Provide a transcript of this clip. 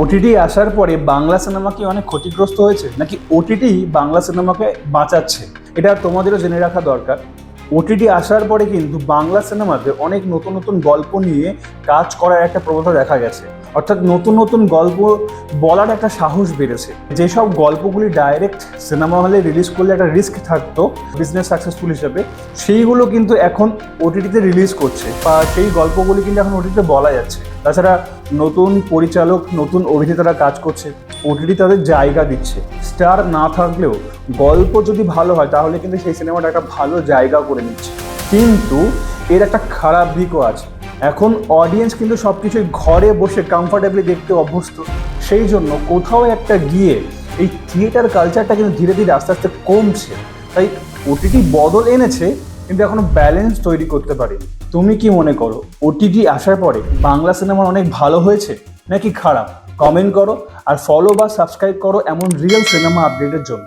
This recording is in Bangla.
ওটিটি আসার পরে বাংলা সিনেমা কি অনেক ক্ষতিগ্রস্ত হয়েছে, নাকি ওটিটি বাংলা সিনেমাকে বাঁচাচ্ছে? এটা তোমাদেরও জেনে রাখা দরকার। ওটিটি আসার পরে কিন্তু বাংলা সিনেমাতে অনেক নতুন নতুন গল্প নিয়ে কাজ করার একটা প্রবণতা দেখা গেছে। অর্থাৎ নতুন নতুন গল্প বলার একটা সাহস বেড়েছে। যেসব গল্পগুলি ডাইরেক্ট সিনেমা হলে রিলিজ করলে একটা রিস্ক থাকতো বিজনেস সাকসেসফুল হিসেবে, সেইগুলো কিন্তু এখন ওটিটিতে রিলিজ করছে, বা সেই গল্পগুলি কিন্তু এখন ওটিটিতে বলা যাচ্ছে। তাছাড়া নতুন পরিচালক, নতুন অভিনেতারা কাজ করছে, ওটিটি তাদের জায়গা দিচ্ছে। স্টার না থাকলেও গল্প যদি ভালো হয় তাহলে কিন্তু সেই সিনেমাটা একটা ভালো জায়গা করে নিচ্ছে। কিন্তু এর একটা খারাপ দিকও আছে। এখন অডিয়েন্স কিন্তু সব কিছুই ঘরে বসে কমফর্টেবলি দেখতে অভ্যস্ত। সেই জন্য কোথাও একটা গিয়ে এই থিয়েটার কালচারটা কিন্তু ধীরে ধীরে আস্তে আস্তে কমছে। তাই ওটিটি বদল এনেছে, কিন্তু এখনো ব্যালেন্স তৈরি করতে পারেনি। তুমি কি মনে করো, ওটিটি আসার পরে বাংলা সিনেমা অনেক ভালো হয়েছে নাকি খারাপ? কমেন্ট করো আর ফলো বা সাবস্ক্রাইব করো এমন রিয়েল সিনেমা আপডেটের জন্য।